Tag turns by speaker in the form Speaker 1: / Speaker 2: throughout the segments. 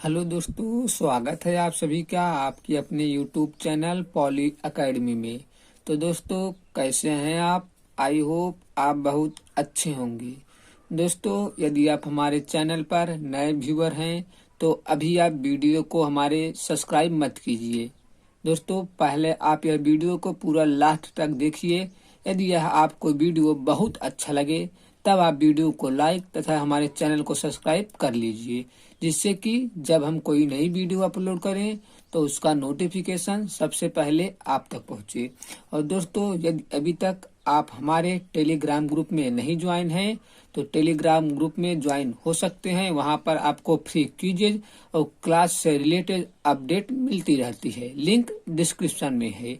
Speaker 1: Hello दोस्तों, स्वागत है आप सभी का आपकी अपने यूट्यूब चैनल पॉली एकेडमी में। तो दोस्तों, कैसे हैं आप? आई होप आप बहुत अच्छे होंगे। दोस्तों, यदि आप हमारे चैनल पर नए व्यूअर हैं तो अभी आप वीडियो को हमारे सब्सक्राइब मत कीजिए। दोस्तों, पहले आप यह वीडियो को पूरा लास्ट तक देखिए। यदि यह आपको वीडियो बहुत अच्छा लगे तब आप वीडियो को लाइक तथा हमारे चैनल को सब्सक्राइब कर लीजिए, जिससे कि जब हम कोई नई वीडियो अपलोड करें तो उसका नोटिफिकेशन सबसे पहले आप तक पहुंचे। और दोस्तों, यदि अभी तक आप हमारे टेलीग्राम ग्रुप में नहीं ज्वाइन हैं तो टेलीग्राम ग्रुप में ज्वाइन हो सकते हैं। वहां पर आपको फ्री क्विज़ और क्लास से रिलेटेड अपडेट मिलती रहती है। लिंक डिस्क्रिप्शन में है।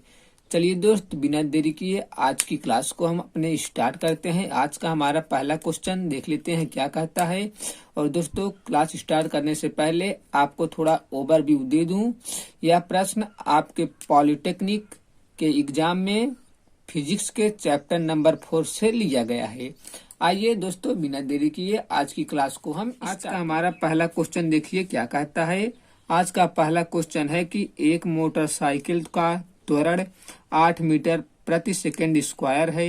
Speaker 1: चलिए दोस्त, बिना देरी किए आज की क्लास को हम अपने स्टार्ट करते हैं। आज का हमारा पहला क्वेश्चन देख लेते हैं क्या कहता है। और दोस्तों, क्लास स्टार्ट करने से पहले आपको थोड़ा ओवरव्यू दे दूं। यह प्रश्न आपके पॉलिटेक्निक के एग्जाम में फिजिक्स के चैप्टर नंबर 4 से लिया गया है। आइए दोस्तों, बिना देरी किए आज की क्लास को हम आज का हमारा पहला क्वेश्चन देखिए क्या कहता है। आज का पहला क्वेश्चन है कि एक मोटरसाइकिल का त्वरण 8 मीटर प्रति सेकंड स्क्वायर है।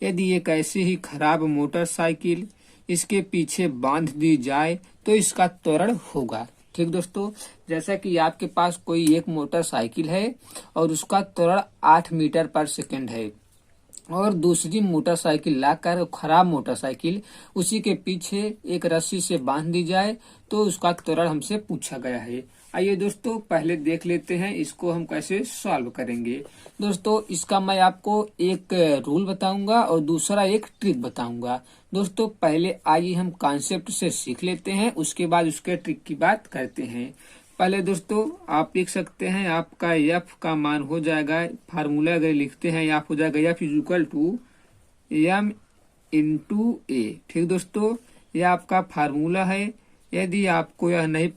Speaker 1: यदि एक ऐसी ही खराब मोटरसाइकिल इसके पीछे बांध दी जाए तो इसका त्वरण होगा। ठीक दोस्तों, जैसा कि आपके पास कोई एक मोटरसाइकिल है और उसका त्वरण 8 मीटर पर सेकंड है और दूसरी मोटरसाइकिल लाकर खराब मोटरसाइकिल उसी के पीछे एक रस्सी से बांध दी जाए तो उसका त्वरण हमसे पूछा गया है। आइए दोस्तों, पहले देख लेते हैं इसको हम कैसे सॉल्व करेंगे। दोस्तों, इसका मैं आपको एक रूल बताऊंगा और दूसरा एक ट्रिक बताऊंगा। दोस्तों, पहले आइए हम कॉन्सेप्ट से सीख लेते हैं, उसके बाद उसके ट्रिक की बात करते हैं। पहले दोस्तों, आप लिख सकते हैं आपका एफ का मान हो जाएगा, फार्मूला अगर लिखते हैं एफ हो जाएगा F is equal to M into A. ठीक दोस्तों, यह आपका फार्मूला है। यदि आपको यह नहीं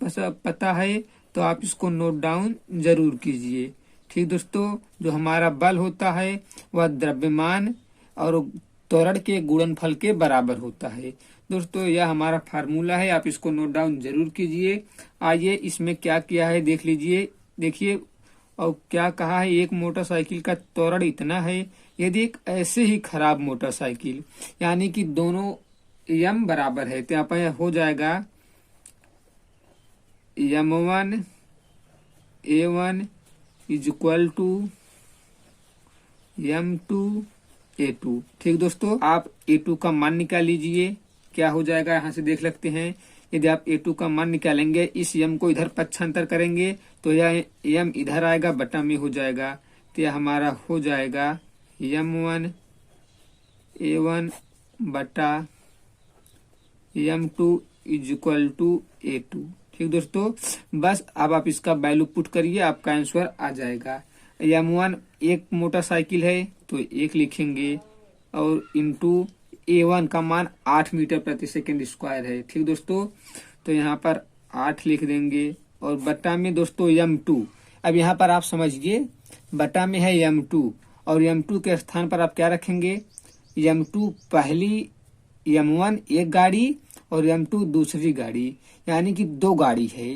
Speaker 1: पता है तो आप इसको नोट डाउन जरूर कीजिए। ठीक दोस्तों, जो हमारा बल होता है वह द्रव्यमान और त्वरण के गुणनफल के बराबर होता है। दोस्तों, यह हमारा फार्मूला है, आप इसको नोट डाउन जरूर कीजिए। आइए इसमें क्या किया है देख लीजिए। देखिए, और क्या कहा है, एक मोटरसाइकिल का त्वरण इतना है। यदि एक ऐसे ही खराब मोटरसाइकिल यानी कि दोनों यम बराबर है तो यहाँ पर हो जाएगा M1 A1 is equal to M2 A2। ठीक दोस्तों, आप A2 का मान निकाल लीजिए। क्या हो जाएगा यहाँ से देख सकते हैं। यदि आप A2 का मान निकालेंगे, इस M को इधर पक्षांतर करेंगे तो यह M इधर आएगा, बटा में हो जाएगा। तो यह हमारा हो जाएगा M1 A1 बटा M2 is equal to A2। ठीक दोस्तों, बस अब आप इसका वैल्यू पुट करिए, आपका आंसर आ जाएगा। M1 एक मोटरसाइकिल है तो 1 लिखेंगे और इंटू A1 का मान 8 मीटर प्रति सेकंड स्क्वायर है। ठीक दोस्तों, तो यहाँ पर 8 लिख देंगे और बटा में दोस्तों M2। अब यहाँ पर आप समझिए, बटा में है M2 और M2 के स्थान पर आप क्या रखेंगे, M2 पहली, M1 एक गाड़ी और M2 दूसरी गाड़ी, यानी कि 2 गाड़ी है।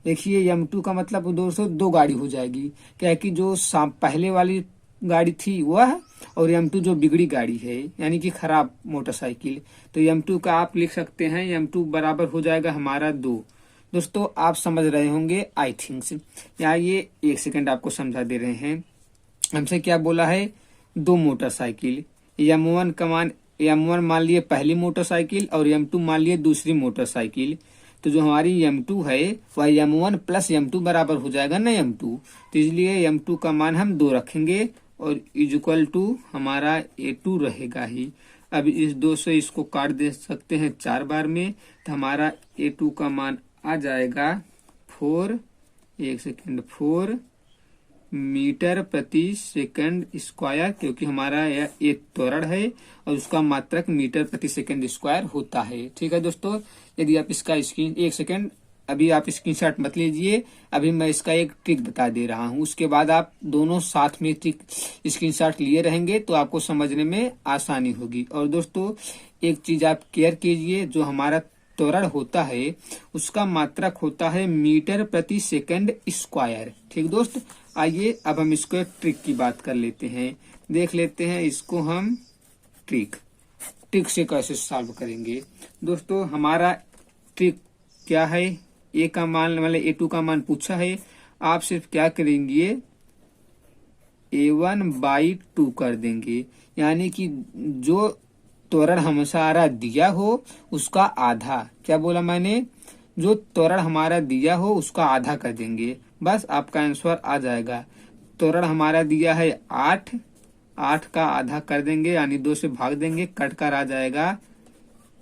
Speaker 1: देखिए, M2 का मतलब दोस्तों 2 गाड़ी हो जाएगी, क्या कि जो पहले वाली गाड़ी थी वह और M2 जो बिगड़ी गाड़ी है यानी कि खराब मोटरसाइकिल, तो M2 का आप लिख सकते हैं M2 बराबर हो जाएगा हमारा 2। दोस्तों, आप समझ रहे होंगे आई थिंक्स। यहाँ ये 1 सेकंड आपको समझा दे रहे हैं। हमसे क्या बोला है, 2 मोटरसाइकिल, M1 का मान, M1 मान लिए पहली मोटरसाइकिल और M2 मान लिए दूसरी मोटरसाइकिल। तो जो हमारी M2 है वह M1 प्लस M2 बराबर हो जाएगा ना M2, तो इसलिए M2 का मान हम 2 रखेंगे और इज इक्वल टू हमारा A2 रहेगा ही। अब इस 2 से इसको काट दे सकते हैं 4 बार में, तो हमारा A2 का मान आ जाएगा 4, 1 सेकेंड, 4 मीटर प्रति सेकंड स्क्वायर, क्योंकि हमारा यह एक त्वरण है और उसका मात्रक मीटर प्रति सेकंड स्क्वायर होता है। ठीक है दोस्तों, यदि आप इसका स्क्रीन, 1 सेकंड, अभी आप स्क्रीनशॉट मत लीजिए, अभी मैं इसका एक ट्रिक बता दे रहा हूँ, उसके बाद आप दोनों साथ में ट्रिक स्क्रीनशॉट लिए रहेंगे तो आपको समझने में आसानी होगी। और दोस्तों, एक चीज आप केयर कीजिए, जो हमारा त्वरण होता है उसका मात्रक होता है मीटर प्रति सेकंड स्क्वायर। ठीक दोस्त, आइए अब हम इसको एक ट्रिक की बात कर लेते हैं, देख लेते हैं इसको हम ट्रिक से कैसे सॉल्व करेंगे। दोस्तों हमारा ट्रिक क्या है, ए का मान मतलब A2 का मान पूछा है, आप सिर्फ क्या करेंगे A1/2 कर देंगे, यानी कि जो त्वरण हमारा दिया हो उसका आधा, क्या बोला मैंने, जो त्वरण हमारा दिया हो उसका आधा कर देंगे, बस आपका आंसर आ जाएगा। त्वरण हमारा दिया है 8 का आधा कर देंगे यानी 2 से भाग देंगे, कट कर आ जाएगा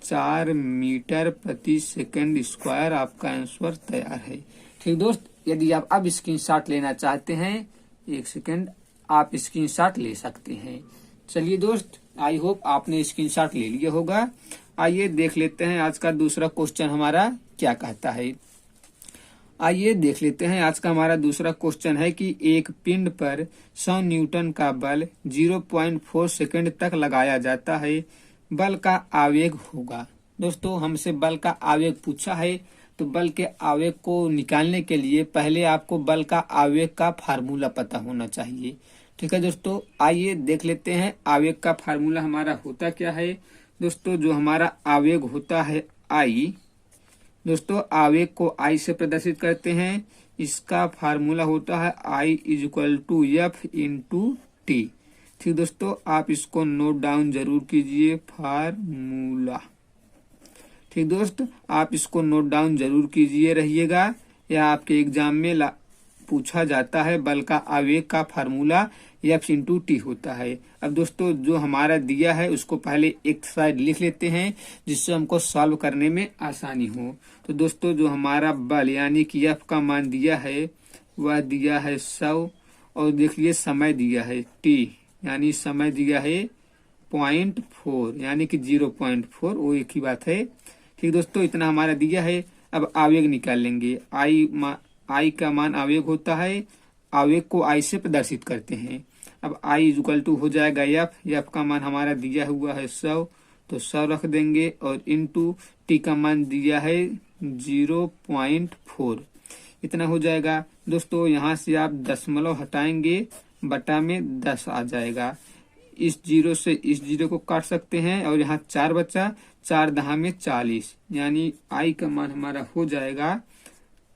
Speaker 1: 4 मीटर प्रति सेकंड स्क्वायर। आपका आंसर तैयार है। ठीक दोस्त, यदि आप अब स्क्रीनशॉट लेना चाहते हैं, एक सेकंड, आप स्क्रीनशॉट ले सकते हैं। चलिए दोस्त, आई होप आपने स्क्रीनशॉट ले लिया होगा। आइए देख लेते हैं आज का दूसरा क्वेश्चन हमारा क्या कहता है। आइए देख लेते हैं आज का हमारा दूसरा क्वेश्चन है कि एक पिंड पर 100 न्यूटन का बल 0.4 सेकंड तक लगाया जाता है, बल का आवेग होगा। दोस्तों हमसे बल का आवेग पूछा है, तो बल के आवेग को निकालने के लिए पहले आपको बल का आवेग का फार्मूला पता होना चाहिए। ठीक है दोस्तों, आइए देख लेते हैं आवेग का फार्मूला हमारा होता क्या है। दोस्तों जो हमारा आवेग होता है आई, दोस्तों आवेग को आई से प्रदर्शित करते हैं, इसका फार्मूला होता है I = F × T। ठीक दोस्तों, आप इसको नोट डाउन जरूर कीजिए, फार्मूला। ठीक दोस्त, आप इसको नोट डाउन जरूर कीजिए रहिएगा, यह आपके एग्जाम में पूछा जाता है। बल का आवेग का फार्मूला F × T होता है। अब दोस्तों जो हमारा दिया है उसको पहले एक साइड लिख लेते हैं, जिससे हमको सॉल्व करने में आसानी हो। तो दोस्तों जो हमारा बल यानी कि F का मान दिया है वह दिया है 100, और देखिए समय दिया है T, यानी समय दिया है 0.4 यानी कि 0.4, वो एक ही बात है। ठीक दोस्तों, इतना हमारा दिया है। अब आवेग निकाल लेंगे। आई का मान आवेग होता है, आवेग को आई से प्रदर्शित करते हैं। अब I = हो जाएगा F का मान हमारा दिया हुआ है 100, तो 100 रख देंगे, और इनटू T का मान दिया है 0.4, इतना हो जाएगा। दोस्तों यहाँ से आप दशमलव हटाएंगे, बटा में 10 आ जाएगा। इस 0 से इस 0 को काट सकते हैं, और यहाँ 4 बचा, 4 दहा में 40, यानी I का मान हमारा हो जाएगा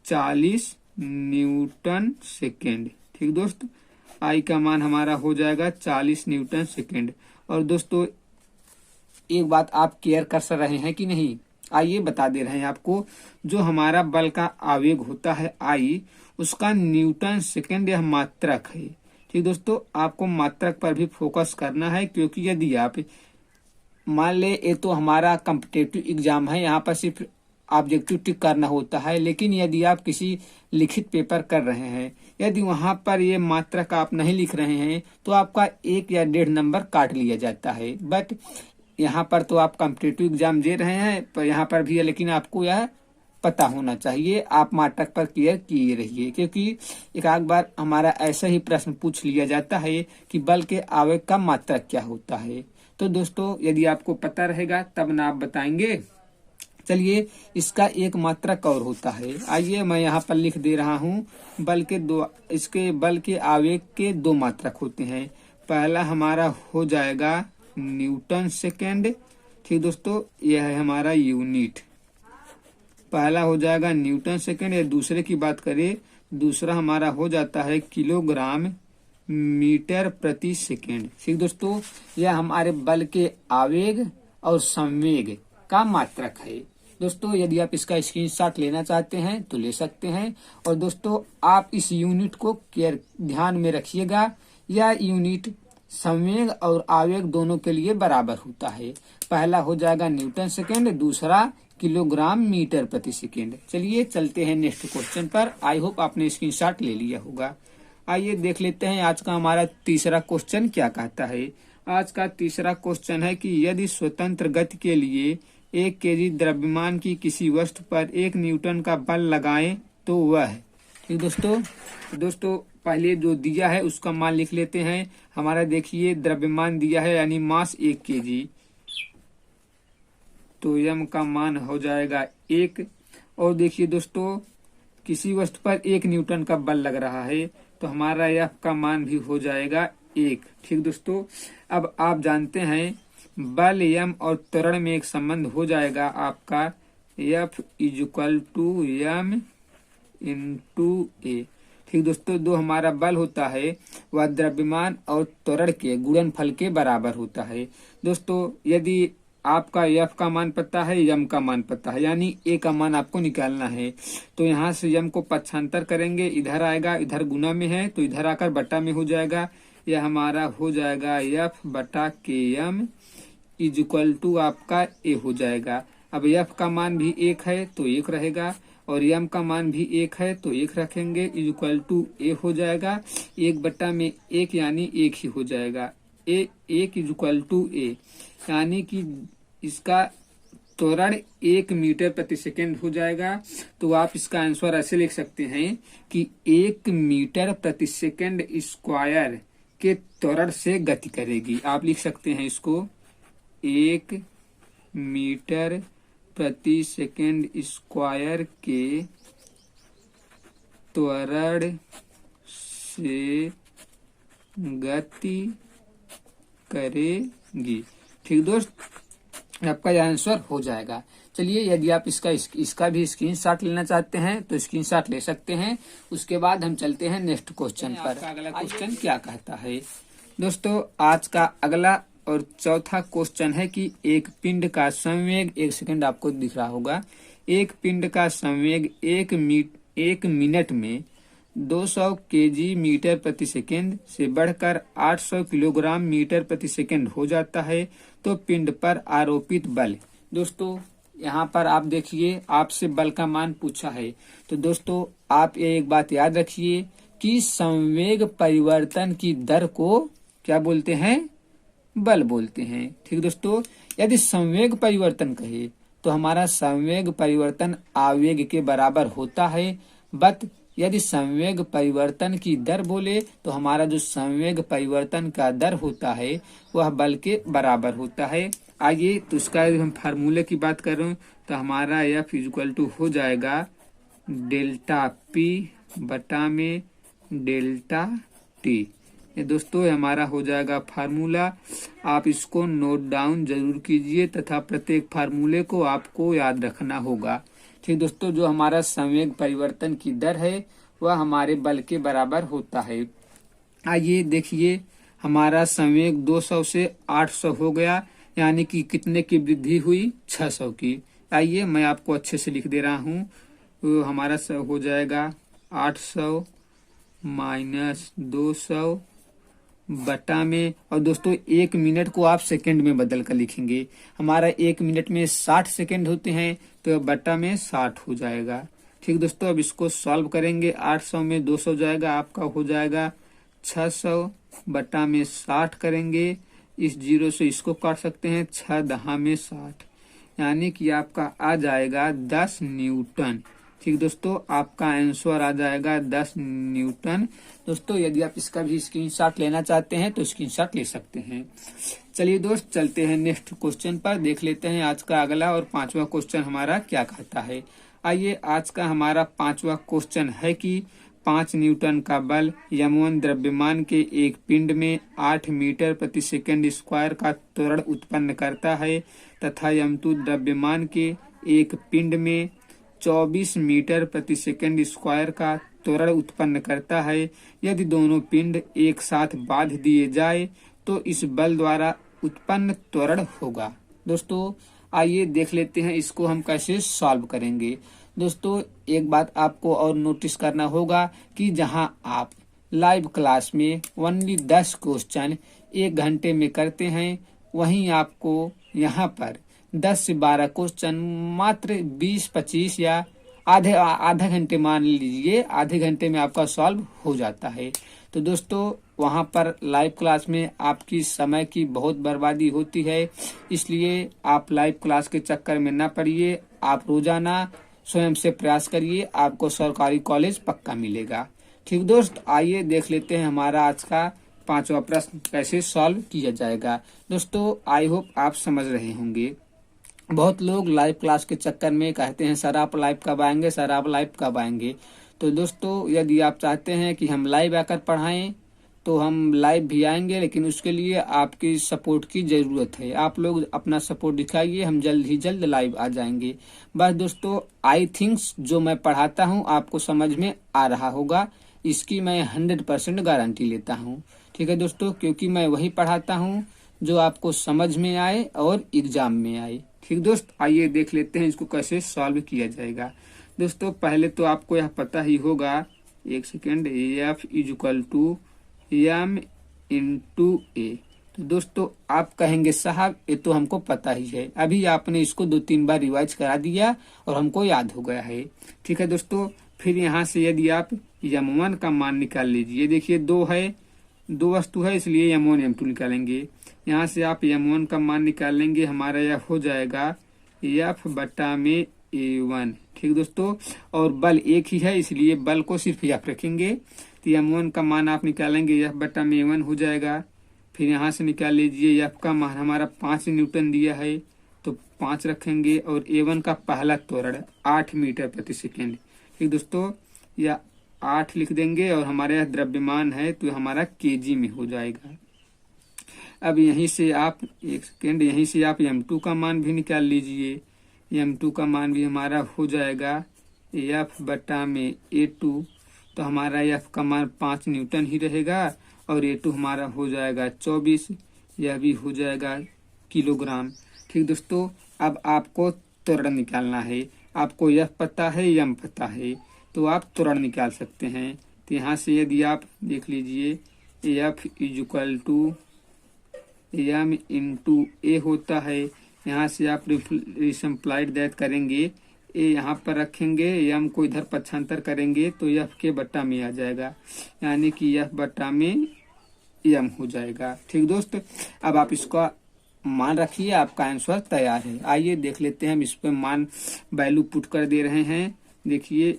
Speaker 1: 40 न्यूटन सेकेंड। ठीक दोस्त, I का मान हमारा हो जाएगा 40 न्यूटन सेकेंड। और दोस्तों एक बात आप केयर कर रहे हैं कि नहीं, आइए बता दे रहे हैं आपको। जो हमारा बल का आवेग होता है I, उसका न्यूटन सेकेंड यह मात्रक है। ठीक दोस्तों, आपको मात्रक पर भी फोकस करना है, क्योंकि यदि आप मान ले ये तो हमारा कॉम्पिटिटिव एग्जाम है, यहाँ पर सिर्फ ऑब्जेक्टिव टिक करना होता है, लेकिन यदि आप किसी लिखित पेपर कर रहे हैं, यदि वहां पर ये मात्रक आप नहीं लिख रहे हैं तो आपका 1 या 1.5 नंबर काट लिया जाता है। बट यहाँ पर तो आप कॉम्पिटिटिव एग्जाम दे रहे हैं, पर यहाँ पर भी है, लेकिन आपको यह पता होना चाहिए, आप मात्रक पर क्लियर किए रहिए, क्योंकि एक आध बार हमारा ऐसा ही प्रश्न पूछ लिया जाता है कि बल के आवेग का मात्रक क्या होता है। तो दोस्तों यदि आपको पता रहेगा तब ना आप बताएंगे। चलिए, इसका एक मात्रक और होता है, आइए मैं यहाँ पर लिख दे रहा हूँ। बल के आवेग के 2 मात्रक होते हैं। पहला हमारा हो जाएगा न्यूटन सेकेंड। ठीक दोस्तों, यह है हमारा यूनिट, पहला हो जाएगा न्यूटन सेकेंड। या दूसरे की बात करें, दूसरा हमारा हो जाता है किलोग्राम मीटर प्रति सेकेंड। ठीक दोस्तों, यह हमारे बल के आवेग और संवेग का मात्रक है। दोस्तों यदि आप इसका स्क्रीनशॉट लेना चाहते हैं तो ले सकते हैं। और दोस्तों आप इस यूनिट को ध्यान में रखिएगा, यह यूनिट संवेग और आवेग दोनों के लिए बराबर होता है। पहला हो जाएगा न्यूटन सेकेंड, दूसरा किलोग्राम मीटर प्रति सेकेंड। चलिए चलते हैं नेक्स्ट क्वेश्चन पर। आई होप आपने स्क्रीनशॉट ले लिया होगा। आइए देख लेते हैं आज का हमारा तीसरा क्वेश्चन क्या कहता है। आज का तीसरा क्वेश्चन है कि यदि स्वतंत्र गति के लिए 1 केजी द्रव्यमान की किसी वस्तु पर 1 न्यूटन का बल लगाएं तो वह है। ठीक दोस्तों पहले जो दिया है उसका मान लिख लेते हैं। हमारा देखिए द्रव्यमान दिया है यानी मास 1 केजी, तो यम का मान हो जाएगा 1। और देखिए दोस्तों, किसी वस्तु पर 1 न्यूटन का बल लग रहा है तो हमारा एफ का मान भी हो जाएगा 1। ठीक दोस्तों, अब आप जानते हैं बल यम और त्वरण में एक संबंध हो जाएगा आपका F is equal to M into A. ठीक दोस्तों, जो हमारा बल होता है वह द्रव्यमान और त्वरण के गुणनफल के बराबर होता है। दोस्तों, यदि आपका एफ का मान पता है, यम का मान पता है, यानी ए का मान आपको निकालना है, तो यहाँ से यम को पक्षांतर करेंगे, इधर आएगा, इधर गुना में है तो इधर आकर बटा में हो जाएगा। यह हमारा हो जाएगा एफ बटा के यम इज इक्वल टू आपका ए हो जाएगा। अब एफ का मान भी 1 है तो 1 रहेगा, और यम का मान भी 1 है तो 1 रखेंगे, इज इक्वल टू ए हो जाएगा। 1 बटा में 1 यानी 1 ही हो जाएगा। ए 1 इज इक्वल टू ए, यानी कि इसका त्वरण 1 मीटर प्रति सेकेंड हो जाएगा। तो आप इसका आंसर ऐसे लिख सकते हैं कि 1 मीटर प्रति सेकेंड स्क्वायर के त्वरण से गति करेगी। आप लिख सकते हैं इसको 1 मीटर प्रति सेकेंड स्क्वायर के त्वरण से गति करेगी। ठीक दोस्त, आपका यह आंसर हो जाएगा। चलिए, यदि आप इसका भी स्क्रीनशॉट लेना चाहते हैं तो स्क्रीनशॉट ले सकते हैं। उसके बाद हम चलते हैं नेक्स्ट क्वेश्चन पर। अगला क्वेश्चन क्या कहता है दोस्तों? आज का अगला और चौथा क्वेश्चन है कि एक पिंड का संवेग, 1 सेकंड आपको दिख रहा होगा, एक पिंड का संवेग 1 मिनट में 200 केजी मीटर प्रति सेकेंड से बढ़कर 800 किलोग्राम मीटर प्रति सेकेंड हो जाता है, तो पिंड पर आरोपित बल। दोस्तों, यहाँ पर आप देखिए, आपसे बल का मान पूछा है, तो दोस्तों आप ये एक बात याद रखिए कि संवेग परिवर्तन की दर को क्या बोलते हैं? बल बोलते हैं। ठीक दोस्तों, यदि संवेग परिवर्तन कहे तो हमारा संवेग परिवर्तन आवेग के बराबर होता है, बट यदि संवेग परिवर्तन की दर बोले तो हमारा जो संवेग परिवर्तन का दर होता है वह बल के बराबर होता है। आइए, तो इसका हम फार्मूले की बात करें तो हमारा एफ इक्वल टू हो जाएगा डेल्टा पी बटा में डेल्टा टी। ये दोस्तों हमारा हो जाएगा फार्मूला। आप इसको नोट डाउन जरूर कीजिए तथा प्रत्येक फार्मूले को आपको याद रखना होगा। ठीक दोस्तों, जो हमारा संवेग परिवर्तन की दर है वह हमारे बल के बराबर होता है। आइए देखिए, हमारा संवेग 200 से 800 हो गया, यानी कि कितने की वृद्धि हुई? 600 की। आइए मैं आपको अच्छे से लिख दे रहा हूँ। तो हमारा हो जाएगा 800 माइनस 200 बटा में, और दोस्तों 1 मिनट को आप सेकंड में बदल कर लिखेंगे। हमारा 1 मिनट में 60 सेकंड होते हैं, तो बटा में 60 हो जाएगा। ठीक दोस्तों, अब इसको सॉल्व करेंगे। 800 में 200 जाएगा, आपका हो जाएगा 600 बटा में 60 करेंगे। इस 0 से इसको काट सकते हैं, 6 दहा में 60, यानी कि आपका आ जाएगा 10 न्यूटन। ठीक दोस्तों, आपका आंसर आ जाएगा 10 न्यूटन। दोस्तों, यदि आप इसका भी स्क्रीनशॉट लेना चाहते हैं तो स्क्रीनशॉट ले सकते हैं। चलिए दोस्त, चलते हैं नेक्स्ट क्वेश्चन पर। देख लेते हैं आज का अगला और 5वां क्वेश्चन हमारा क्या कहता है। आइए, आज का हमारा 5वां क्वेश्चन है कि 5 न्यूटन का बल यम1 द्रव्यमान के एक पिंड में 8 मीटर प्रति सेकेंड स्क्वायर का त्वरण उत्पन्न करता है तथा यम2 द्रव्यमान के एक पिंड में 24 मीटर प्रति सेकेंड स्क्वायर का त्वरण उत्पन्न करता है। यदि दोनों पिंड एक साथ बांध दिए जाए तो इस बल द्वारा उत्पन्न त्वरण होगा। दोस्तों, आइए देख लेते हैं इसको हम कैसे सॉल्व करेंगे। दोस्तों, एक बात आपको और नोटिस करना होगा कि जहां आप लाइव क्लास में ओनली 10 क्वेश्चन 1 घंटे में करते हैं, वहीं आपको यहाँ पर 10 से 12 क्वेश्चन मात्र 20-25 या आधा घंटे मान लीजिए, आधे घंटे में आपका सॉल्व हो जाता है। तो दोस्तों, वहां पर लाइव क्लास में आपकी समय की बहुत बर्बादी होती है, इसलिए आप लाइव क्लास के चक्कर में न पड़िए। आप रोजाना स्वयं से प्रयास करिए, आपको सरकारी कॉलेज पक्का मिलेगा। ठीक दोस्त, आइए देख लेते हैं हमारा आज का 5वां प्रश्न कैसे सॉल्व किया जाएगा। दोस्तों, आई होप आप समझ रहे होंगे। बहुत लोग लाइव क्लास के चक्कर में कहते हैं सर आप लाइव कब आएंगे, सर आप लाइव कब आएंगे। तो दोस्तों यदि आप चाहते हैं कि हम लाइव आकर पढ़ाएं तो हम लाइव भी आएंगे, लेकिन उसके लिए आपकी सपोर्ट की ज़रूरत है। आप लोग अपना सपोर्ट दिखाइए, हम जल्द ही जल्द लाइव आ जाएंगे। बस दोस्तों आई थिंक्स जो मैं पढ़ाता हूँ आपको समझ में आ रहा होगा, इसकी मैं 100% गारंटी लेता हूँ। ठीक है दोस्तों, क्योंकि मैं वही पढ़ाता हूँ जो आपको समझ में आए और एग्जाम में आए। ठीक दोस्त, आइए देख लेते हैं इसको कैसे सॉल्व किया जाएगा। दोस्तों पहले तो आपको यह पता ही होगा, एक second, F is equal to M into A. तो दोस्तों आप कहेंगे साहब ये तो हमको पता ही है, अभी आपने इसको 2-3 बार रिवाइज करा दिया और हमको याद हो गया है। ठीक है दोस्तों, फिर यहाँ से यदि आप m1 का मान निकाल लीजिए, देखिए दो वस्तु है इसलिए m1 m2 निकालेंगे। यहाँ से आप m1 का मान निकालेंगे, हमारा यह हो जाएगा f बटा में a1। ठीक दोस्तों, और बल एक ही है इसलिए बल को सिर्फ f रखेंगे। तो m1 का मान आप निकालेंगे f बटा में a1 हो जाएगा। फिर यहाँ से निकाल लीजिए f का मान हमारा 5 न्यूटन दिया है तो 5 रखेंगे, और a1 का पहला त्वरण 8 मीटर प्रति सेकेंड। ठीक दोस्तों, यह 8 लिख देंगे और हमारे यहाँ द्रव्यमान है तो हमारा केजी में हो जाएगा। अब यहीं से आप एक सेकेंड, यहीं से आप m2 का मान भी निकाल लीजिए। m2 का मान भी हमारा हो जाएगा f बटा में a2। तो हमारा f का मान 5 न्यूटन ही रहेगा और a2 हमारा हो जाएगा 24, यह भी हो जाएगा किलोग्राम। ठीक दोस्तों, अब आपको त्वरण निकालना है। आपको f पता है, m पता है, तो आप त्वरण निकाल सकते हैं। तो यहाँ से यदि आप देख लीजिए f is equal to m into A होता है। यहाँ से आप रिसिम्प्लाइड दैट करेंगे, ए यहाँ पर रखेंगे, m को इधर पक्षांतर करेंगे तो f के बट्टा में आ जाएगा, यानी कि f बट्टा में m हो जाएगा। ठीक दोस्त, अब आप इसका मान रखिए, आपका आंसर तैयार है। आइए देख लेते हैं, हम इस पे मान वैल्यू पुट कर दे रहे हैं। देखिए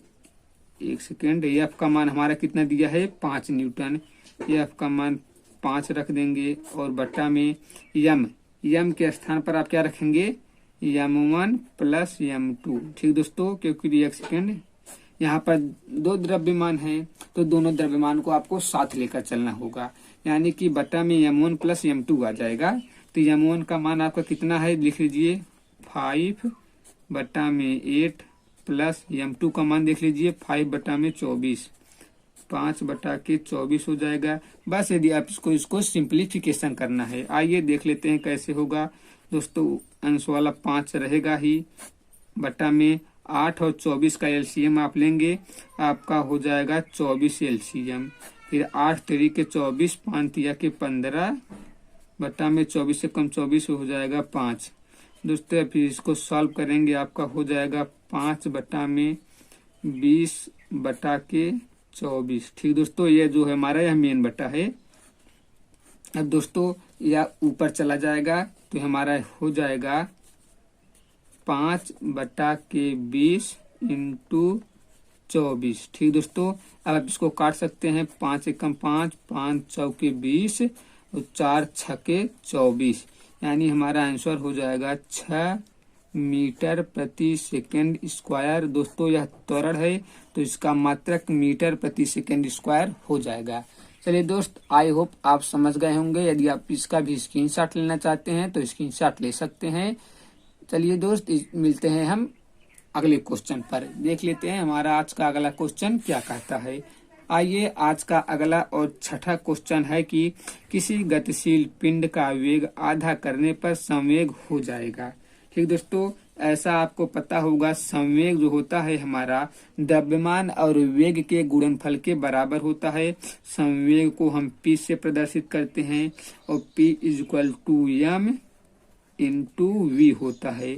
Speaker 1: एक सेकेंड, f का मान हमारा कितना दिया है 5 न्यूटन, f का मान 5 रख देंगे और बट्टा में m के स्थान पर आप क्या रखेंगे m1 प्लस m2। ठीक दोस्तों, क्योंकि एक सेकेंड यहाँ पर 2 द्रव्यमान है तो दोनों द्रव्यमान को आपको साथ लेकर चलना होगा, यानी कि बट्टा में m1 प्लस m2 आ जाएगा। तो m1 का मान आपका कितना है, लिख लीजिए 5 बट्टा में 8 प्लस m2 का मान देख लीजिए 5 बट्टा में 24, 5 बटा के 24 हो जाएगा। बस यदि आप इसको सिंप्लीफिकेशन करना है, आइए देख लेते हैं कैसे होगा। दोस्तों अंश वाला 5 रहेगा ही, बटा में 8 और 24 का एलसीएम आप लेंगे, आपका हो जाएगा 24 एलसीएम। फिर 8 3 के 24, 5 3 के 15, बटा में 24 से कम 24 हो जाएगा 5। दोस्तों फिर इसको सॉल्व करेंगे, आपका हो जाएगा 5 बटा में 20 बटा के 24। ठीक दोस्तों, ये जो है हमारा यह मेन बटा है। अब दोस्तों यह ऊपर चला जाएगा तो हमारा हो जाएगा 5 बटा के 20 इंटू 24। ठीक दोस्तों, अब आप इसको काट सकते हैं, 5 एकम 5, 5 चौके 20 और 4 छके 24, यानी हमारा आंसर हो जाएगा 6 मीटर प्रति सेकेंड स्क्वायर। दोस्तों यह त्वरण है तो इसका मात्रक मीटर प्रति सेकेंड स्क्वायर हो जाएगा। चलिए दोस्त, आई होप आप समझ गए होंगे। यदि आप इसका भी स्क्रीनशॉट लेना चाहते हैं तो स्क्रीनशॉट ले सकते हैं। चलिए दोस्त, मिलते हैं हम अगले क्वेश्चन पर। देख लेते हैं हमारा आज का अगला क्वेश्चन क्या कहता है। आइए, आज का अगला और छठा क्वेश्चन है कि किसी गतिशील पिंड का वेग आधा करने पर संवेग हो जाएगा। ठीक दोस्तों, ऐसा आपको पता होगा, संवेग जो होता है हमारा द्रव्यमान और वेग के गुणनफल के बराबर होता है। संवेग को हम p से प्रदर्शित करते हैं और p is equal to m into v होता है।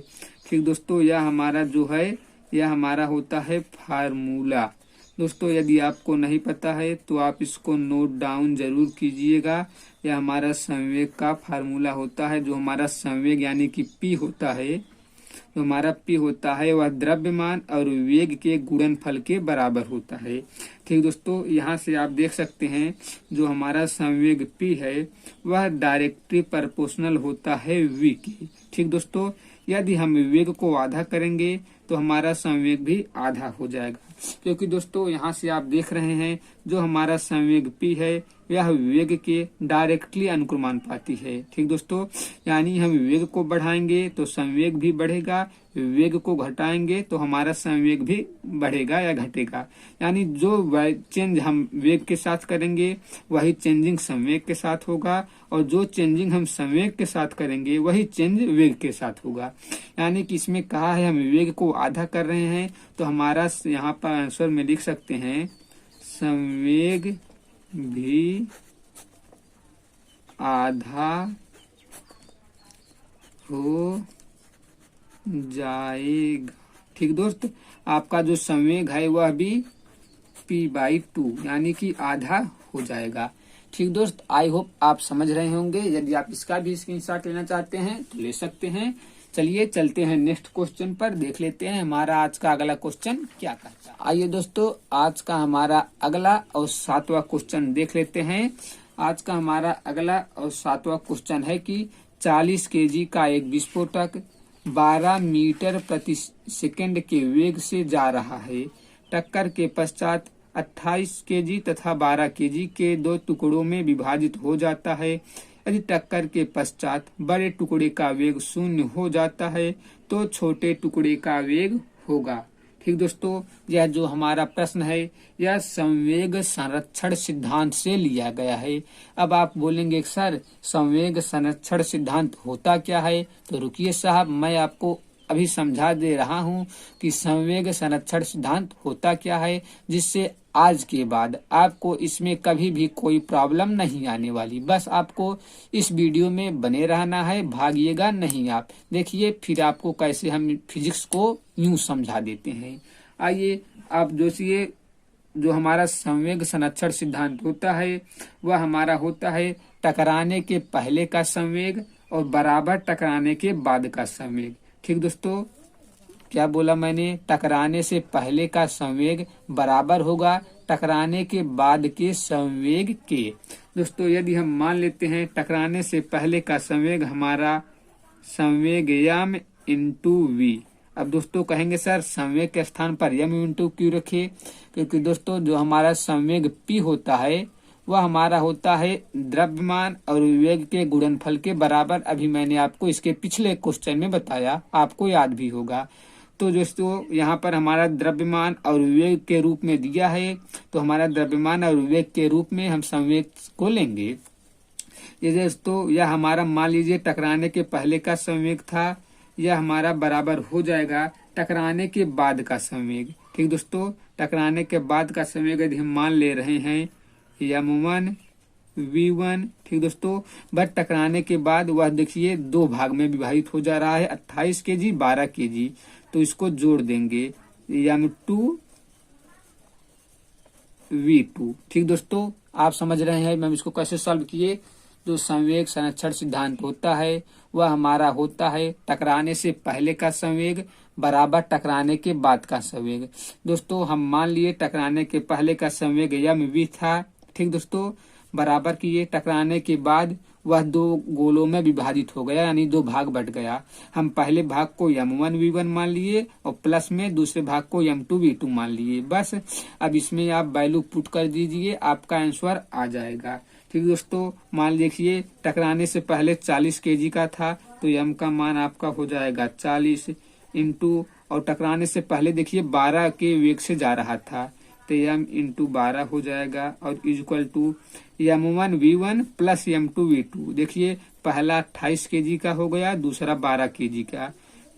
Speaker 1: ठीक दोस्तों, यह हमारा जो है यह हमारा होता है फार्मूला। दोस्तों यदि आपको नहीं पता है तो आप इसको नोट डाउन जरूर कीजिएगा। यह हमारा संवेग का फार्मूला होता है। जो हमारा संवेग यानी कि p होता है, जो हमारा p होता है वह द्रव्यमान और वेग के गुणनफल के बराबर होता है। ठीक दोस्तों, यहाँ से आप देख सकते हैं जो हमारा संवेग p है वह डायरेक्टली प्रोपोर्शनल होता है v की। ठीक दोस्तों, यदि हम वेग को आधा करेंगे तो हमारा संवेग भी आधा हो जाएगा, क्योंकि दोस्तों यहाँ से आप देख रहे हैं जो हमारा संवेग p है यह वेग के डायरेक्टली अनुक्रमानुपाती है। ठीक दोस्तों, यानी हम वेग को बढ़ाएंगे तो संवेग भी बढ़ेगा, वेग को घटाएंगे तो हमारा संवेग भी बढ़ेगा या घटेगा। यानी जो चेंज हम वेग के साथ करेंगे वही चेंजिंग संवेग के साथ होगा, और जो चेंजिंग हम संवेग के साथ करेंगे वही चेंज वेग के साथ होगा। यानी कि इसमें कहा है हम वेग को आधा कर रहे हैं, तो हमारा यहाँ पर आंसर में लिख सकते हैं संवेग भी आधा हो जाएगा। ठीक दोस्त, आपका जो संवेग है वह भी p/2 यानी कि आधा हो जाएगा। ठीक दोस्त, आई होप आप समझ रहे होंगे। यदि आप इसका भी स्क्रीनशॉट लेना चाहते हैं तो ले सकते हैं। चलिए चलते हैं नेक्स्ट क्वेश्चन पर, देख लेते हैं हमारा आज का अगला क्वेश्चन क्या कहता है। आइए दोस्तों, आज का हमारा अगला और 7वां क्वेश्चन देख लेते हैं। आज का हमारा अगला और 7वां क्वेश्चन है कि 40 kg का एक विस्फोटक 12 मीटर प्रति सेकंड के वेग से जा रहा है। टक्कर के पश्चात 28 kg तथा 12 kg के दो टुकड़ों में विभाजित हो जाता है। यदि टक्कर के पश्चात बड़े टुकड़े का वेग 0 हो जाता है तो छोटे टुकड़े का वेग होगा। ठीक दोस्तों, यह जो हमारा प्रश्न है यह संवेग संरक्षण सिद्धांत से लिया गया है। अब आप बोलेंगे सर संवेग संरक्षण सिद्धांत होता क्या है, तो रुकिए साहब, मैं आपको अभी समझा दे रहा हूँ कि संवेग संरक्षण सिद्धांत होता क्या है, जिससे आज के बाद आपको इसमें कभी भी कोई प्रॉब्लम नहीं आने वाली। बस आपको इस वीडियो में बने रहना है, भागिएगा नहीं आप। देखिए फिर आपको कैसे हम फिजिक्स को यूं समझा देते हैं। आइए आप दोषिए, जो हमारा संवेग संरक्षण सिद्धांत होता है वह हमारा होता है टकराने के पहले का संवेग और बराबर टकराने के बाद का संवेग। ठीक दोस्तों, क्या बोला मैंने, टकराने से पहले का संवेग बराबर होगा टकराने के बाद के संवेग के। दोस्तों यदि हम मान लेते हैं टकराने से पहले का संवेग हमारा संवेग m इंटू v। अब दोस्तों कहेंगे सर संवेग के स्थान पर m इंटू क्यों रखे, क्योंकि दोस्तों जो हमारा संवेग p होता है वह हमारा होता है द्रव्यमान और वेग के गुणनफल के बराबर। अभी मैंने आपको इसके पिछले क्वेश्चन में बताया, आपको याद भी होगा। तो दोस्तों यहाँ पर हमारा द्रव्यमान और वेग के रूप में दिया है, तो हमारा द्रव्यमान और वेग के रूप में हम संवेग को लेंगे। ये दोस्तों यह हमारा मान लीजिए टकराने के पहले का संवेग था, यह हमारा बराबर हो जाएगा टकराने के बाद का संवेग। ठीक दोस्तों, टकराने के बाद का संवेग यदि हम मान ले रहे हैं m1 v1। ठीक दोस्तों, बट टकराने के बाद वह देखिए दो भाग में विभाजित हो जा रहा है, 28 kg 12 kg, तो इसको जोड़ देंगे m2 v2। ठीक दोस्तों, आप समझ रहे हैं मैं इसको कैसे सॉल्व किए। जो संवेग संरक्षण सिद्धांत होता है वह हमारा होता है टकराने से पहले का संवेग बराबर टकराने के बाद का संवेग। दोस्तों हम मान लिए टकराने के पहले का संवेग m v था। ठीक दोस्तों, बराबर किए टकराने के बाद वह दो गोलों में विभाजित हो गया, यानी दो भाग बट गया। हम पहले भाग को m1 v1 मान लिए और प्लस में दूसरे भाग को m2 v2 मान लिए। बस अब इसमें आप वैल्यू पुट कर दीजिए, आपका आंसर आ जाएगा। ठीक दोस्तों, मान लीजिए टकराने से पहले 40 kg का था, तो m का मान आपका हो जाएगा 40 इंटू, और टकराने से पहले देखिए 12 के वेग से जा रहा था, तो m इंटू 12 हो जाएगा, और equal to m1 v1 plus m2 v2। देखिए पहला 28 kg का हो गया, दूसरा 12 kg का।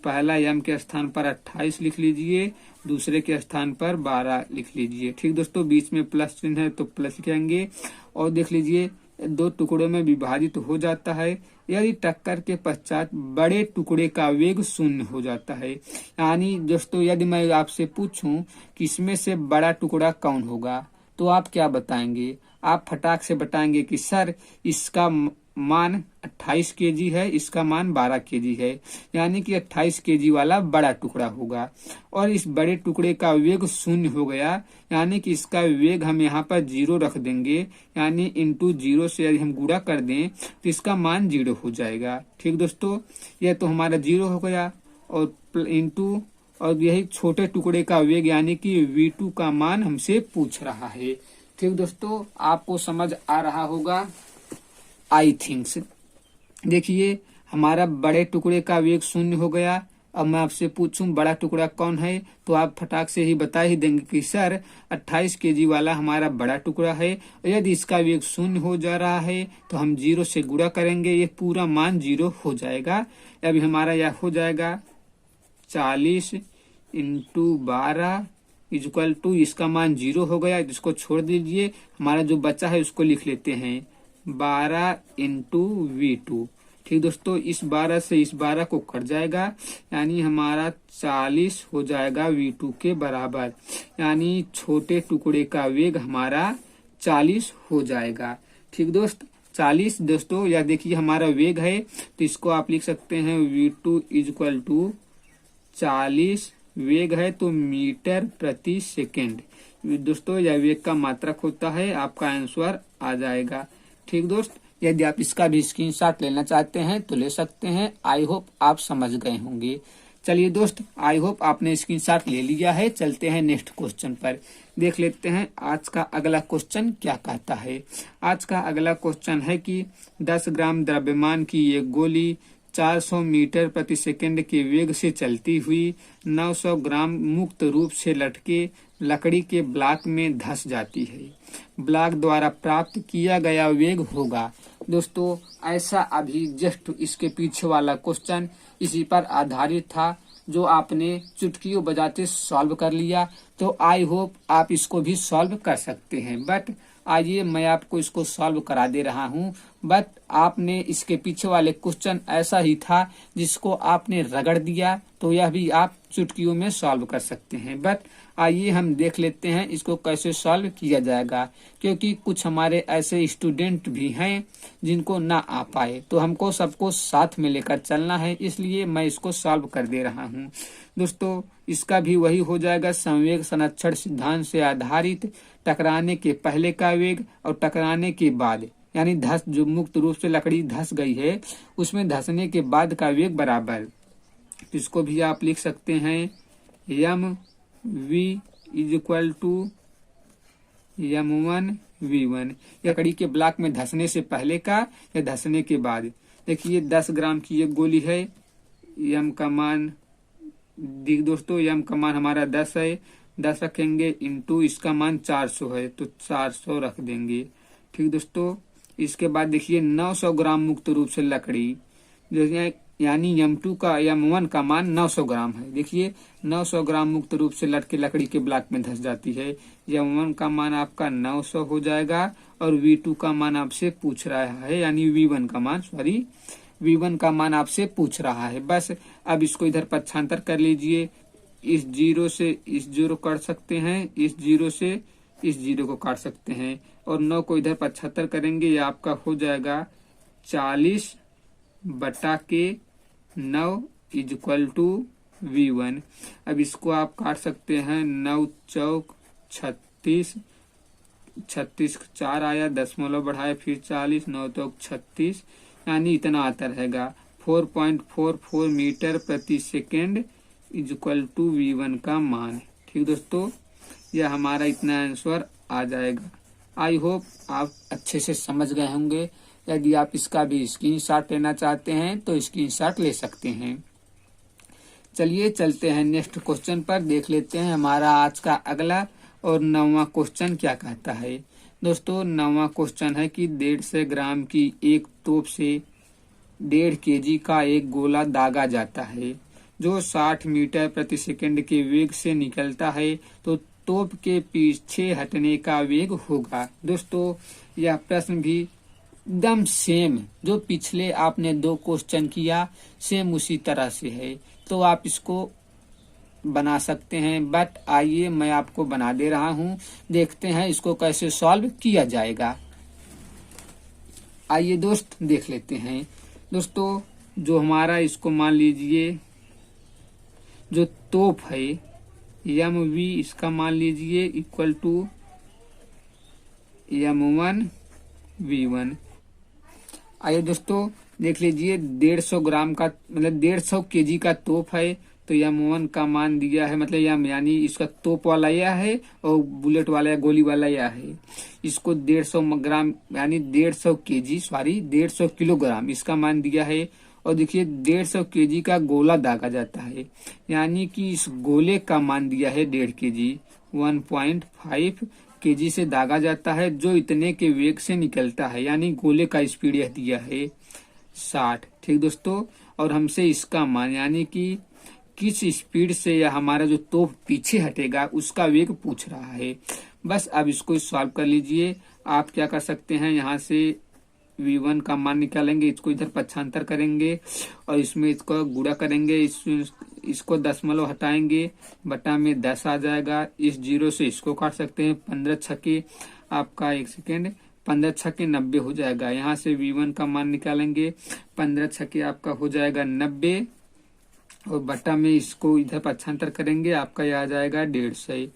Speaker 1: पहला m के स्थान पर 28 लिख लीजिए, दूसरे के स्थान पर 12 लिख लीजिए। ठीक दोस्तों, बीच में प्लस चिन्ह है तो प्लस लिखेंगे। और देख लीजिए दो टुकड़ों में विभाजित हो जाता है यदि टक्कर के पश्चात बड़े टुकड़े का वेग 0 हो जाता है। यानी दोस्तों यदि मैं आपसे पूछूं कि इसमें से बड़ा टुकड़ा कौन होगा, तो आप क्या बताएंगे? आप फटाक से बताएंगे कि सर इसका मान 28 kg है, इसका मान 12 kg है, यानी कि 28 kg वाला बड़ा टुकड़ा होगा। और इस बड़े टुकड़े का वेग 0 हो गया, यानी कि इसका वेग हम यहाँ पर 0 रख देंगे, यानी इंटू 0 से यदि हम गुणा कर दें तो इसका मान 0 हो जाएगा। ठीक दोस्तों, यह तो हमारा 0 हो गया। और इंटू और यही छोटे टुकड़े का वेग यानी कि v2 का मान हमसे पूछ रहा है। ठीक दोस्तों, आपको समझ आ रहा होगा आई थिंक्स। देखिए हमारा बड़े टुकड़े का वेग 0 हो गया। अब मैं आपसे पूछूं बड़ा टुकड़ा कौन है, तो आप फटाक से ही बता ही देंगे कि सर 28 केजी वाला हमारा बड़ा टुकड़ा है। यदि इसका वेग 0 हो जा रहा है तो हम 0 से गुणा करेंगे, ये पूरा मान 0 हो जाएगा। अभी हमारा यह हो जाएगा 40 इंटू 12 इक्वल टू, इसका मान 0 हो गया, इसको छोड़ दीजिए। हमारा जो बचा है उसको लिख लेते हैं 12 इंटू V2। ठीक दोस्तों, इस 12 से इस 12 को कट जाएगा, यानी हमारा 40 हो जाएगा V2 के बराबर, यानी छोटे टुकड़े का वेग हमारा 40 हो जाएगा। ठीक दोस्त, 40 दोस्तों, या देखिए हमारा वेग है तो इसको आप लिख सकते हैं V2 इक्वल टू 40, वेग है तो मीटर प्रति सेकेंड। दोस्तों यह वेग का मात्रक होता है, आपका आंसर आ जाएगा। ठीक दोस्त, यदि आप इसका भी स्क्रीनशॉट लेना चाहते हैं तो ले सकते हैं। आई होप आप समझ गए होंगे। चलिए दोस्त, आई होप आपने स्क्रीनशॉट ले लिया है। चलते हैं नेक्स्ट क्वेश्चन पर, देख लेते हैं आज का अगला क्वेश्चन क्या कहता है। आज का अगला क्वेश्चन है कि 10 ग्राम द्रव्यमान की एक गोली 400 मीटर प्रति सेकंड के वेग से चलती हुई 900 ग्राम मुक्त रूप से लटके लकड़ी के ब्लॉक में धंस जाती है। ब्लॉक द्वारा प्राप्त किया गया वेग होगा। दोस्तों ऐसा अभी जस्ट इसके पीछे वाला क्वेश्चन इसी पर आधारित था, जो आपने चुटकियों बजाते सॉल्व कर लिया। तो आई होप आप इसको भी सॉल्व कर सकते हैं। बट आइए मैं आपको इसको सॉल्व करा दे रहा हूँ। बट आपने इसके पीछे वाले क्वेश्चन ऐसा ही था जिसको आपने रगड़ दिया, तो यह भी आप चुटकियों में सॉल्व कर सकते हैं। बट आइए हम देख लेते हैं इसको कैसे सॉल्व किया जाएगा, क्योंकि कुछ हमारे ऐसे स्टूडेंट भी हैं जिनको ना आ पाए, तो हमको सबको साथ में लेकर चलना है, इसलिए मैं इसको सॉल्व कर दे रहा हूँ। दोस्तों इसका भी वही हो जाएगा, संवेग संरक्षण सिद्धांत से आधारित टकराने के पहले का वेग और टकराने के बाद, यानी धस जो मुक्त रूप से लकड़ी धस गई है उसमें धसने के बाद का वेग बराबर, इसको भी आप लिख सकते हैं m v is equal to M1 V1, लकड़ी के ब्लॉक में धसने से पहले का या धसने के बाद। देखिए 10 ग्राम की एक गोली है, यम का मान दोस्तों यम का मान हमारा 10 है, 10 रखेंगे इंटू इसका मान 400 है तो 400 रख देंगे। ठीक दोस्तों, इसके बाद देखिए 900 ग्राम मुक्त रूप से लकड़ी, यानी M2 का M1 का मान 900 ग्राम है। देखिए 900 ग्राम मुक्त रूप से लटके लकड़ी के ब्लॉक में धंस जाती है। M1 का मान आपका 900 हो जाएगा और V2 का मान आपसे पूछ रहा है, यानी V1 का मान आपसे पूछ रहा है। बस अब इसको इधर पक्षांतर कर लीजिए, इस 0 से इस 0 काट सकते हैं, इस 0 से इस 0 को काट सकते हैं और 9 को इधर 75 करेंगे, ये आपका हो जाएगा 40 बटा के 9 इज इक्वल टू V1। अब इसको आप काट सकते हैं, 9 चौक 36, 36 4 आया, दशमलव बढ़ाया फिर 40, 9 तो 36, यानी इतना आता रहेगा 4.44 मीटर प्रति second is equal to V1 का मान। ठीक दोस्तों, यह हमारा इतना आंसर आ जाएगा। आई होप आप अच्छे से समझ गए होंगे। यदि आप इसका भी स्क्रीनशॉट लेना चाहते हैं तो स्क्रीनशॉट ले सकते हैं। चलिए चलते हैं नेक्स्ट क्वेश्चन पर, देख लेते हैं हमारा आज का अगला और 9वां क्वेश्चन क्या कहता है। दोस्तों 9वां क्वेश्चन है कि 150 ग्राम की एक तोप से 1.5 kg का एक गोला दागा जाता है जो 60 मीटर प्रति सेकंड के वेग से निकलता है, तो तोप के पीछे हटने का वेग होगा। दोस्तों यह प्रश्न भी एकदम सेम जो पिछले आपने 2 क्वेश्चन किया सेम उसी तरह से है, तो आप इसको बना सकते हैं। बट आइए मैं आपको बना दे रहा हूं, देखते हैं इसको कैसे सॉल्व किया जाएगा। आइए दोस्त देख लेते हैं। दोस्तों जो हमारा इसको मान लीजिए जो तोप है MV, इसका मान लीजिए इक्वल टू M1 V1। आइए दोस्तों देख लीजिए 150 ग्राम का मतलब 150 केजी का तोप है, तो M1 का मान दिया है, मतलब यम यानी इसका तोप वाला यह है और बुलेट वाला या गोली वाला यह है। इसको 150 ग्राम यानी 150 केजी 150 किलोग्राम इसका मान दिया है। और देखिए 150 केजी का गोला दागा जाता है, यानी कि इस गोले का मान दिया है 1.5 केजी, 1.5 केजी से दागा जाता है, जो इतने के वेग से निकलता है, यानी गोले का स्पीड यह दिया है 60। ठीक दोस्तों, और हमसे इसका मान यानी कि किस स्पीड से या हमारा जो तोप पीछे हटेगा उसका वेग पूछ रहा है। बस अब इसको सॉल्व कर लीजिए। आप क्या कर सकते हैं, यहाँ से V1 का मान निकालेंगे, इसको इधर पक्षांतर करेंगे और इसमें इसको गुणा करेंगे, इसको दशमलव हटाएंगे, बटा में 10 आ जाएगा। इस 0 से इसको काट सकते हैं, 15 छक्के आपका 1 सेकेंड 15 छक्के 90 हो जाएगा। यहाँ से V1 का मान निकालेंगे, 15 छक्के आपका हो जाएगा 90 और बटा में इसको इधर पक्षांतर करेंगे, आपका यह आ जाएगा 150।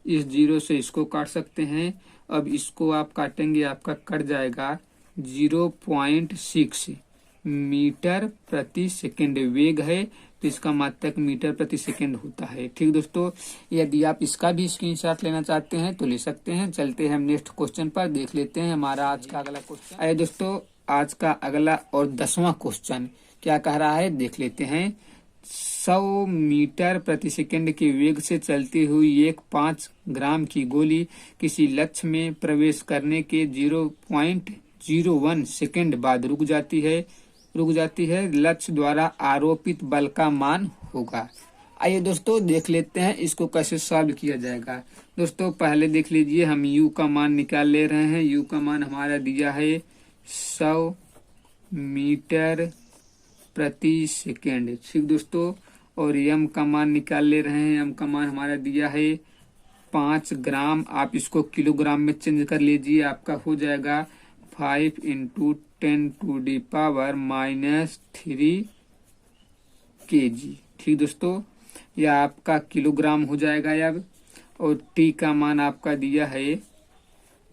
Speaker 1: इस 0 से इसको काट सकते हैं। अब इसको आप काटेंगे, आपका कट जाएगा 0.6 मीटर प्रति सेकेंड वेग है, तो इसका मात्रक मीटर प्रति सेकेंड होता है। ठीक दोस्तों, यदि आप इसका भी स्क्रीनशॉट लेना चाहते हैं तो ले सकते हैं। चलते हैं हम नेक्स्ट क्वेश्चन पर, देख लेते हैं हमारा आज का अगला क्वेश्चन। आइए दोस्तों, आज का अगला और 10वां क्वेश्चन क्या कह रहा है, देख लेते हैं। 100 मीटर प्रति सेकंड के वेग से चलती हुई एक 5 ग्राम की गोली किसी लक्ष्य में प्रवेश करने के 0.01 सेकंड बाद रुक जाती है। लक्ष्य द्वारा आरोपित बल का मान होगा। आइए दोस्तों देख लेते हैं इसको कैसे सॉल्व किया जाएगा। दोस्तों पहले देख लीजिए, हम U का मान निकाल ले रहे हैं। U का मान हमारा दिया है 100 मीटर प्रति सेकेंड। ठीक दोस्तों, और M का मान निकाल ले रहे हैं। M का मान हमारा दिया है 5 ग्राम। आप इसको किलोग्राम में चेंज कर लीजिए, आपका हो जाएगा 5 × 10⁻³ kg। ठीक दोस्तों, यह आपका किलोग्राम हो जाएगा अब। और T का मान आपका दिया है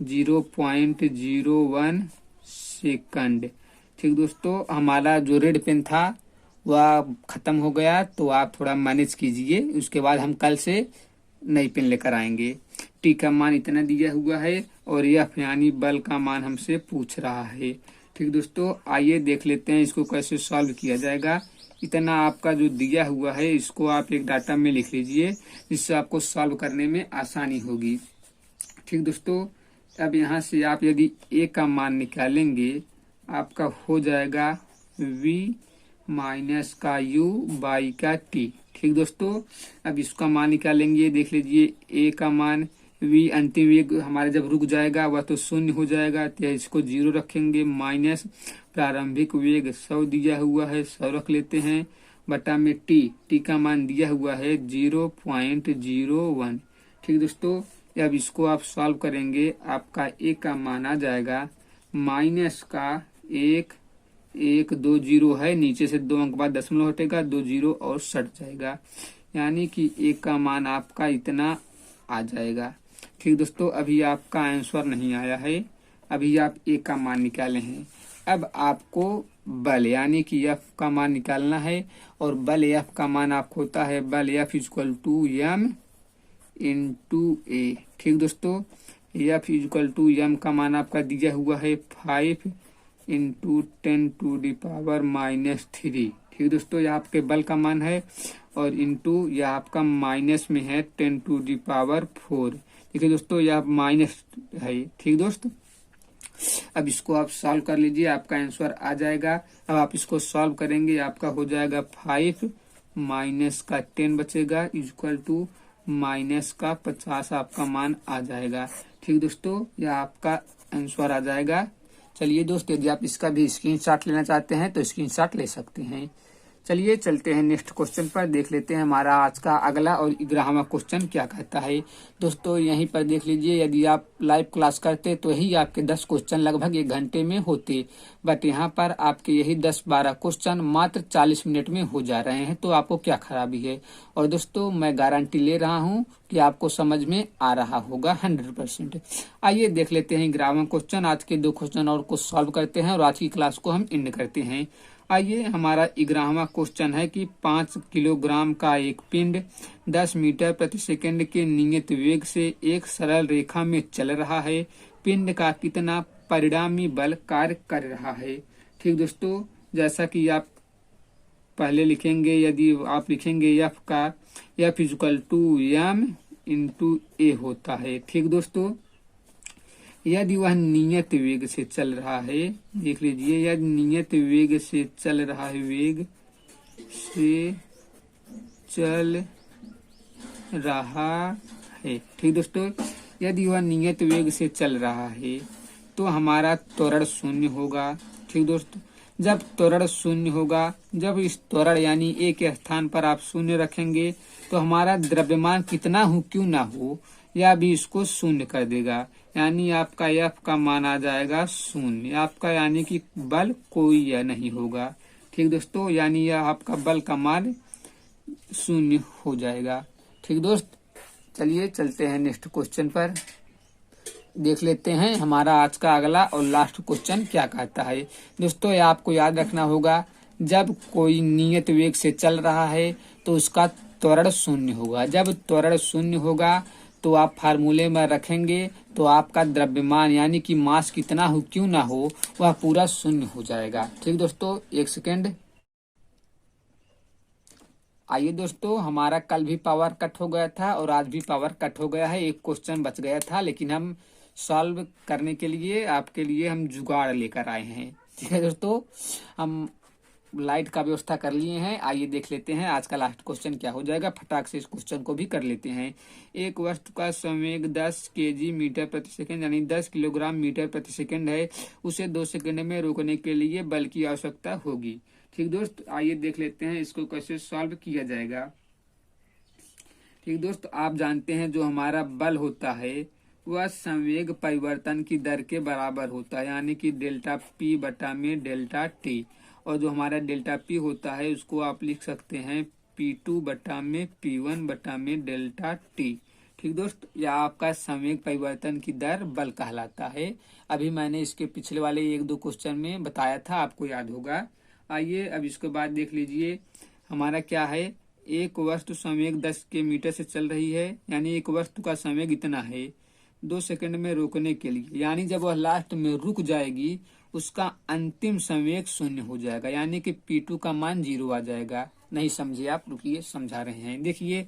Speaker 1: 0.01 सेकंड। ठीक दोस्तों, हमारा जो रेड पेन था वह खत्म हो गया, तो आप थोड़ा मैनेज कीजिए, उसके बाद हम कल से नई पेन लेकर आएंगे। T का मान इतना दिया हुआ है और F यानी बल का मान हमसे पूछ रहा है। ठीक दोस्तों, आइए देख लेते हैं इसको कैसे सॉल्व किया जाएगा। इतना आपका जो दिया हुआ है इसको आप एक डाटा में लिख लीजिए, जिससे आपको सॉल्व करने में आसानी होगी। ठीक दोस्तों, अब यहाँ से आप यदि A का मान निकालेंगे, आपका हो जाएगा V माइनस का U बाई का T। ठीक दोस्तों, अब इसका मान निकालेंगे, देख लीजिए A का मान V अंतिम वेग हमारे जब रुक जाएगा वह तो 0 हो जाएगा, तो इसको 0 रखेंगे, माइनस प्रारंभिक वेग 100 दिया हुआ है, 100 रख लेते हैं, बटा में T का मान दिया हुआ है 0.01। ठीक दोस्तों, अब इसको आप सॉल्व करेंगे, आपका A का मान आ जाएगा माइनस का 1 2 0 है, नीचे से 2 अंक बाद दशमलव हटेगा, 2 0 और सट जाएगा, यानी कि A का मान आपका इतना आ जाएगा। ठीक दोस्तों, अभी आपका आंसर नहीं आया है, अभी आप A का मान निकाले हैं। अब आपको बल यानी कि F का मान निकालना है, और बल F का मान आपको होता है बल F = m × A। ठीक दोस्तों, F = m का मान आपका दिया हुआ है 5 × 10⁻³ ठीक दोस्तों, यह आपके बल का मान है, और इंटू यह आपका माइनस में है 10⁴। देखिए दोस्तों, यह माइनस है। ठीक दोस्तों, अब इसको आप सॉल्व कर लीजिए, आपका आंसर आ जाएगा। अब आप इसको सॉल्व करेंगे, आपका हो जाएगा 5 माइनस का 10 बचेगा = माइनस का 50 आपका मान आ जाएगा। ठीक दोस्तों, यह आपका आंसर आ जाएगा। चलिए दोस्त, यदि आप इसका भी स्क्रीनशॉट लेना चाहते हैं तो स्क्रीनशॉट ले सकते हैं। चलिए चलते हैं नेक्स्ट क्वेश्चन पर, देख लेते हैं हमारा आज का अगला और 11वां क्वेश्चन क्या कहता है। दोस्तों यहीं पर देख लीजिए, यदि आप लाइव क्लास करते तो यही आपके 10 क्वेश्चन लगभग 1 घंटे में होते, बट यहाँ पर आपके यही 10-12 क्वेश्चन मात्र 40 मिनट में हो जा रहे हैं। तो आपको क्या खराबी है। और दोस्तों मैं गारंटी ले रहा हूँ कि आपको समझ में आ रहा होगा 100%। आइए देख लेते हैं 11वां क्वेश्चन। आज के 2 क्वेश्चन और को सॉल्व करते हैं और आज की क्लास को हम एंड करते हैं। आइए हमारा 11वां क्वेश्चन है कि 5 किलोग्राम का एक पिंड 10 मीटर प्रति सेकंड के नियत वेग से एक सरल रेखा में चल रहा है। पिंड का कितना परिणामी बल कार्य कर रहा है। ठीक दोस्तों, जैसा कि आप पहले लिखेंगे, यदि आप लिखेंगे एफ का F equal to M into A होता है। ठीक दोस्तों, यदि वह नियत वेग से चल रहा है, देख लीजिए, यदि नियत वेग से चल रहा है, वेग से चल रहा है। ठीक दोस्तों, यदि वह नियत वेग से चल रहा है तो हमारा त्वरण शून्य होगा। ठीक दोस्तों, जब त्वरण शून्य होगा, जब इस त्वरण यानी ए के स्थान पर आप शून्य रखेंगे तो हमारा द्रव्यमान कितना हो क्यों ना हो, या भी इसको शून्य कर देगा, यानी आपका एफ का मान आ जाएगा शून्य। आपका यानी कि बल कोई या नहीं होगा। ठीक दोस्तों, यानी यह आपका बल का मान शून्य हो जाएगा। ठीक दोस्त, चलिए चलते हैं नेक्स्ट क्वेश्चन पर, देख लेते हैं हमारा आज का अगला और लास्ट क्वेश्चन क्या कहता है। दोस्तों ये आपको याद रखना होगा, जब कोई नियत वेग से चल रहा है तो उसका त्वरण शून्य होगा। जब त्वरण शून्य होगा तो आप फार्मूले में रखेंगे तो आपका द्रव्यमान यानी कि मास कितना हो क्यों ना हो, वह पूरा शून्य हो जाएगा। ठीक दोस्तों, 1 सेकेंड। आइए दोस्तों, हमारा कल भी पावर कट हो गया था और आज भी पावर कट हो गया है। एक क्वेश्चन बच गया था, लेकिन हम सॉल्व करने के लिए आपके लिए हम जुगाड़ लेकर आए हैं। ठीक है दोस्तों, हम लाइट का व्यवस्था कर लिए हैं। आइए देख लेते हैं आज का लास्ट क्वेश्चन क्या हो जाएगा। फटाक से इस क्वेश्चन को भी कर लेते हैं। एक वस्तु का संवेग 10 केजी मीटर प्रति सेकंड यानी 10 किलोग्राम मीटर प्रति सेकंड है। उसे 2 सेकंड में रोकने के लिए बल की आवश्यकता होगी। ठीक दोस्त, आइए देख लेते हैं इसको कैसे सॉल्व किया जाएगा। ठीक दोस्त, आप जानते हैं जो हमारा बल होता है वह संवेग परिवर्तन की दर के बराबर होता है, यानी कि डेल्टा पी बटा में डेल्टा टी। और जो हमारा डेल्टा पी होता है उसको आप लिख सकते हैं P2 बटा में P1 बटा में डेल्टा टी। ठीक दोस्त, यह आपका संवेग परिवर्तन की दर बल कहलाता है। अभी मैंने इसके पिछले वाले 1-2 क्वेश्चन में बताया था, आपको याद होगा। आइए अब इसके बाद देख लीजिए हमारा क्या है। एक वस्तु संवेग 10 के मीटर से चल रही है, यानी एक वस्तु का संवेग इतना है। 2 सेकंड में रोकने के लिए, यानी जब वह लास्ट में रुक जाएगी उसका अंतिम संवेग शून्य हो जाएगा, यानी कि P2 का मान 0 आ जाएगा। नहीं समझे आप, रुकिए समझा रहे हैं। देखिए,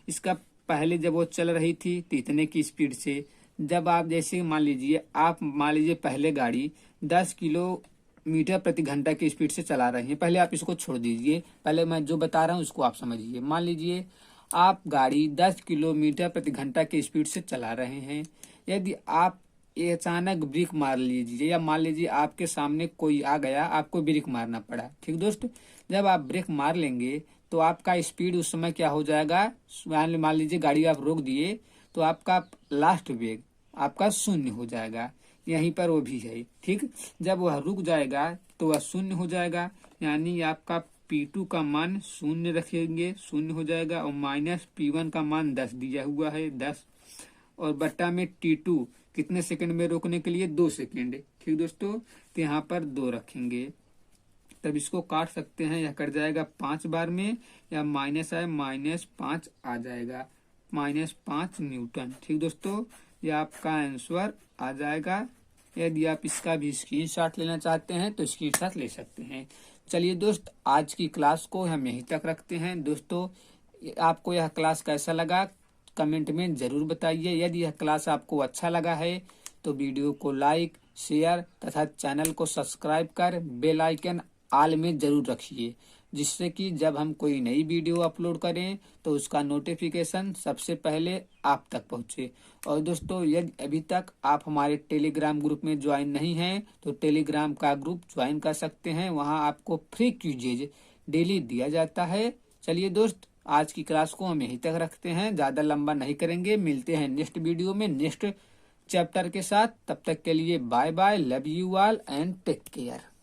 Speaker 1: इसका पहले जब वो चल रही थी तो इतने की स्पीड से, जब आप जैसे मान लीजिए पहले गाड़ी 10 किलोमीटर प्रति घंटा की स्पीड से चला रहे हैं। पहले आप इसको छोड़ दीजिए, पहले मैं जो बता रहा हूँ उसको आप समझिए। मान लीजिए आप गाड़ी 10 किलोमीटर प्रति घंटा की स्पीड से चला रहे हैं। यदि आप अचानक ब्रेक मार लीजिए, या मान लीजिए आपके सामने कोई आ गया, आपको ब्रेक मारना पड़ा। ठीक दोस्त, जब आप ब्रेक मार लेंगे तो आपका स्पीड उस समय क्या हो जाएगा, मान लीजिए गाड़ी आप रोक दिए तो आपका लास्ट वेग आपका शून्य हो जाएगा। यहीं पर वो भी है। ठीक, जब वह रुक जाएगा तो वह शून्य हो जाएगा, यानी आपका P2 का मान शून्य रखेंगे, शून्य हो जाएगा। और माइनस P1 का मान 10 दिया हुआ है, 10, और बट्टा में T2 कितने सेकंड में रोकने के लिए, 2 सेकंड। ठीक दोस्तों, तो यहाँ पर 2 रखेंगे, तब इसको काट सकते हैं। यह कट जाएगा 5 बार में, या माइनस है -5 आ जाएगा, -5 न्यूटन। ठीक दोस्तों, यह आपका आंसर आ जाएगा। यदि आप इसका भी स्क्रीनशॉट लेना चाहते हैं तो स्क्रीनशॉट ले सकते हैं। चलिए दोस्त, आज की क्लास को हम यहीं तक रखते हैं। दोस्तों आपको यह क्लास कैसा लगा कमेंट में जरूर बताइए। यदि यह क्लास आपको अच्छा लगा है तो वीडियो को लाइक, शेयर तथा चैनल को सब्सक्राइब कर बेल आइकन ऑल में जरूर रखिए, जिससे कि जब हम कोई नई वीडियो अपलोड करें तो उसका नोटिफिकेशन सबसे पहले आप तक पहुंचे। और दोस्तों यदि अभी तक आप हमारे टेलीग्राम ग्रुप में ज्वाइन नहीं हैं तो टेलीग्राम का ग्रुप ज्वाइन कर सकते हैं। वहां आपको फ्री क्विजेज डेली दिया जाता है। चलिए दोस्त, आज की क्लास को हम यहीं तक रखते हैं, ज्यादा लंबा नहीं करेंगे। मिलते हैं नेक्स्ट वीडियो में नेक्स्ट चैप्टर के साथ। तब तक के लिए bye bye, love you all and take care.